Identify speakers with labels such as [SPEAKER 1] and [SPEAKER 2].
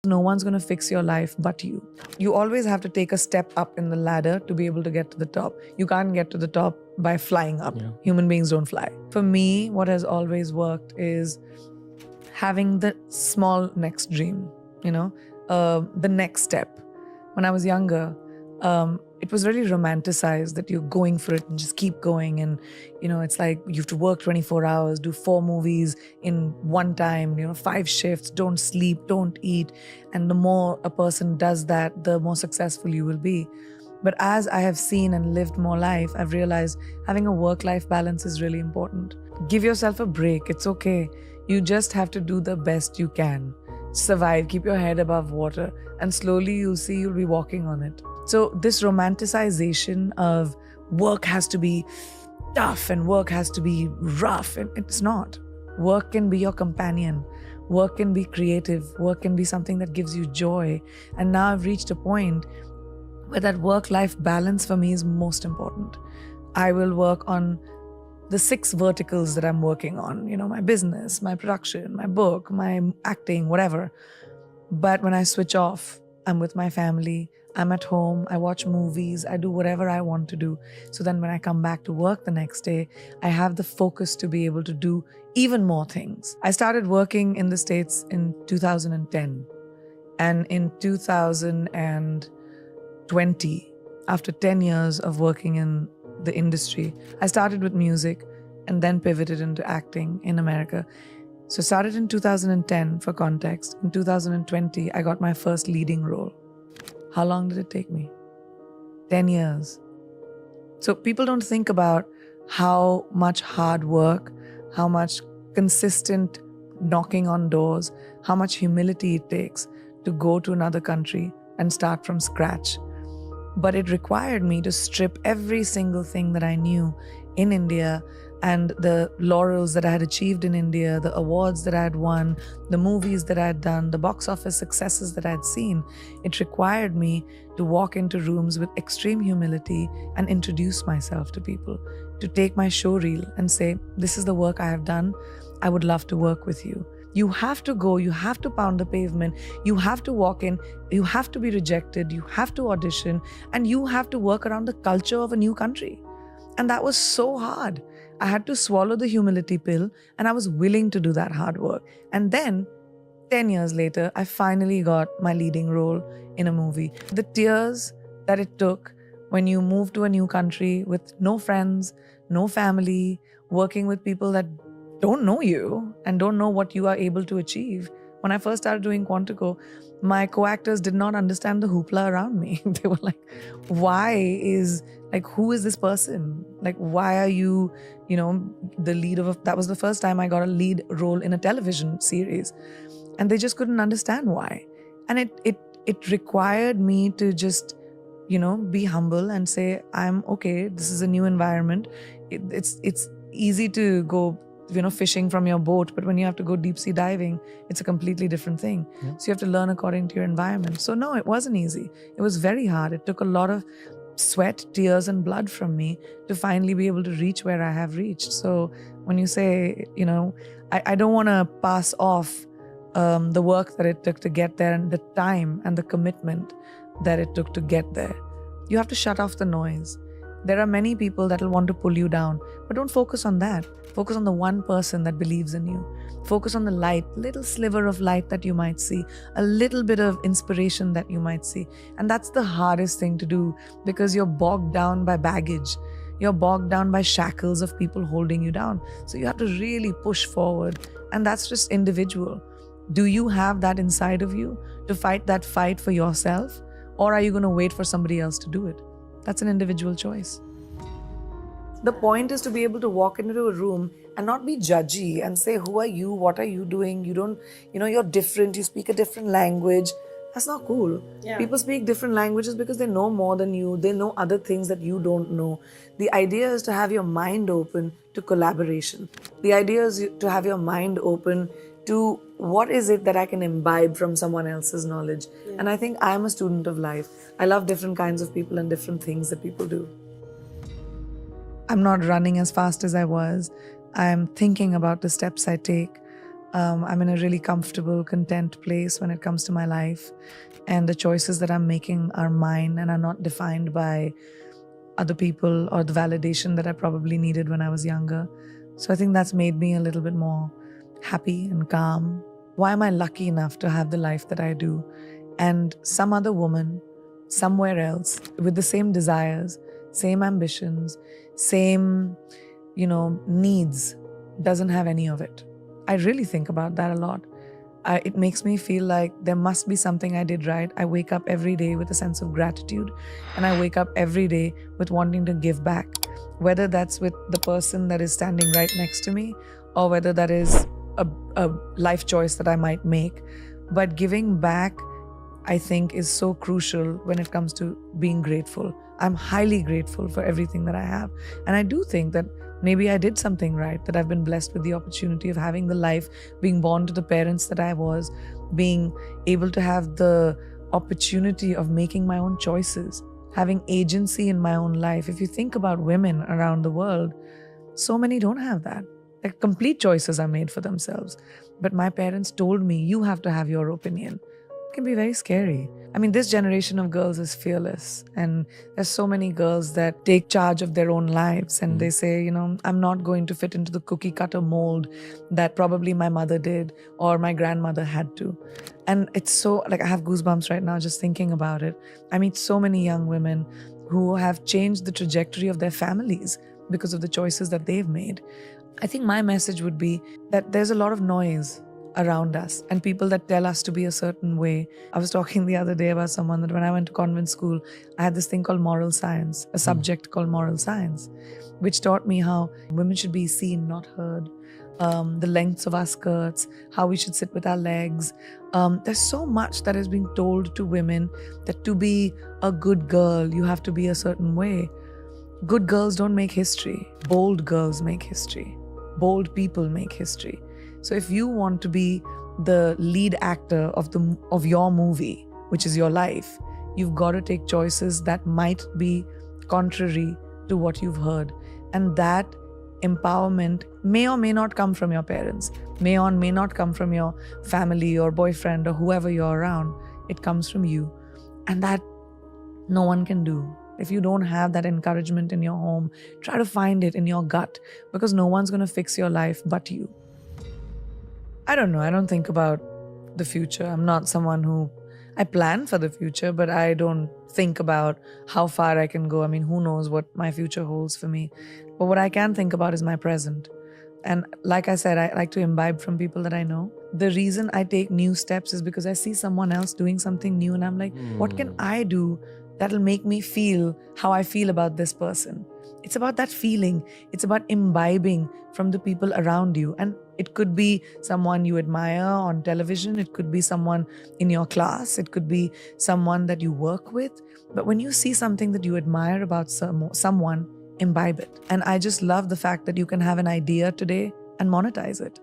[SPEAKER 1] No one's going to fix your life but you. You always have to take a step up in the ladder to be able to get to the top. You can't get to the top by flying up. Yeah. Human beings don't fly. For me, what has always worked is having the small next dream, the next step. When I was younger, it was really romanticized that you're going for it and just keep going. And, it's like you have to work 24 hours, do 4 movies in one time, 5 shifts, don't sleep, don't eat. And the more a person does that, the more successful you will be. But as I have seen and lived more life, I've realized having a work-life balance is really important. Give yourself a break. It's okay. You just have to do the best you can. Survive, keep your head above water, and slowly you'll see you'll be walking on it. So this romanticization of work has to be tough and work has to be rough, and it's not. Work can be your companion. Work can be creative. Work can be something that gives you joy. And now I've reached a point where that work-life balance for me is most important. I will work on the 6 verticals that I'm working on, my business, my production, my book, my acting, whatever. But when I switch off, I'm with my family, I'm at home, I watch movies, I do whatever I want to do. So then when I come back to work the next day, I have the focus to be able to do even more things. I started working in the States in 2010. And in 2020, after 10 years of working in the industry, I started with music and then pivoted into acting in America. So started in 2010 for context. In 2020, I got my first leading role. How long did it take me? 10 years. So people don't think about how much hard work, how much consistent knocking on doors, how much humility it takes to go to another country and start from scratch. But it required me to strip every single thing that I knew in India and the laurels that I had achieved in India, the awards that I had won, the movies that I had done, the box office successes that I had seen. It required me to walk into rooms with extreme humility and introduce myself to people, to take my show reel and say, this is the work I have done. I would love to work with you. You have to go, you have to pound the pavement, you have to walk in, you have to be rejected, you have to audition, and you have to work around the culture of a new country. And that was so hard. I had to swallow the humility pill, and I was willing to do that hard work. And then, 10 years later, I finally got my leading role in a movie. The tears that it took when you move to a new country with no friends, no family, working with people that don't know you and don't know what you are able to achieve. When I first started doing Quantico, my co-actors did not understand the hoopla around me. They were like, who is this person? Like, why are you, the lead of that was the first time I got a lead role in a television series. And they just couldn't understand why. And it required me to just, be humble and say, I'm okay, this is a new environment. It's easy to go fishing from your boat, but when you have to go deep sea diving, it's a completely different thing. Yeah. So you have to learn according to your environment. So no, it wasn't easy. It was very hard. It took a lot of sweat, tears, and blood from me to finally be able to reach where I have reached. So when you say, I don't want to pass off the work that it took to get there and the time and the commitment that it took to get there. You have to shut off the noise. There are many people that will want to pull you down, but don't focus on that. Focus on the one person that believes in you. Focus on the light, little sliver of light that you might see, a little bit of inspiration that you might see. And that's the hardest thing to do because you're bogged down by baggage. You're bogged down by shackles of people holding you down. So you have to really push forward. And that's just individual. Do you have that inside of you to fight that fight for yourself? Or are you going to wait for somebody else to do it? That's an individual choice. The point is to be able to walk into a room and not be judgy and say, who are you? What are you doing? You don't, you're different. You speak a different language. That's not cool. Yeah. People speak different languages because they know more than you. They know other things that you don't know. The idea is to have your mind open to collaboration. The idea is to have your mind open to what is it that I can imbibe from someone else's knowledge. Yeah. And I think I'm a student of life. I love different kinds of people and different things that people do. I'm not running as fast as I was. I'm thinking about the steps I take. I'm in a really comfortable, content place when it comes to my life. And the choices that I'm making are mine and are not defined by other people or the validation that I probably needed when I was younger. So I think that's made me a little bit more happy and calm. Why am I lucky enough to have the life that I do? And some other woman somewhere else with the same desires, same ambitions, same, needs doesn't have any of it. I really think about that a lot. It makes me feel like there must be something I did right. I wake up every day with a sense of gratitude, and I wake up every day with wanting to give back, whether that's with the person that is standing right next to me or whether that is a life choice that I might make. But giving back, I think, is so crucial when it comes to being grateful. I'm highly grateful for everything that I have. And I do think that maybe I did something right, that I've been blessed with the opportunity of having the life, being born to the parents that I was, being able to have the opportunity of making my own choices, having agency in my own life. If you think about women around the world, so many don't have that. Like, complete choices are made for themselves. But my parents told me, you have to have your opinion. It can be very scary. I mean, this generation of girls is fearless, and there's so many girls that take charge of their own lives, and they say, I'm not going to fit into the cookie cutter mold that probably my mother did or my grandmother had to. And it's so, like, I have goosebumps right now just thinking about it. I meet so many young women who have changed the trajectory of their families because of the choices that they've made. I think my message would be that there's a lot of noise around us and people that tell us to be a certain way. I was talking the other day about someone that when I went to convent school, I had this thing called moral science, a subject called moral science, which taught me how women should be seen, not heard, the lengths of our skirts, how we should sit with our legs. There's so much that is being told to women that to be a good girl, you have to be a certain way. Good girls don't make history. Bold girls make history. Bold people make history. So if you want to be the lead actor of your movie, which is your life, you've got to take choices that might be contrary to what you've heard. And that empowerment may or may not come from your parents, may or may not come from your family or boyfriend or whoever you're around. It comes from you. And that no one can do. If you don't have that encouragement in your home, try to find it in your gut, because no one's going to fix your life but you. I don't know. I don't think about the future. I'm not someone I plan for the future, but I don't think about how far I can go. I mean, who knows what my future holds for me. But what I can think about is my present. And like I said, I like to imbibe from people that I know. The reason I take new steps is because I see someone else doing something new and I'm like, what can I do that'll make me feel how I feel about this person? It's about that feeling. It's about imbibing from the people around you. And it could be someone you admire on television. It could be someone in your class. It could be someone that you work with. But when you see something that you admire about someone, imbibe it. And I just love the fact that you can have an idea today and monetize it.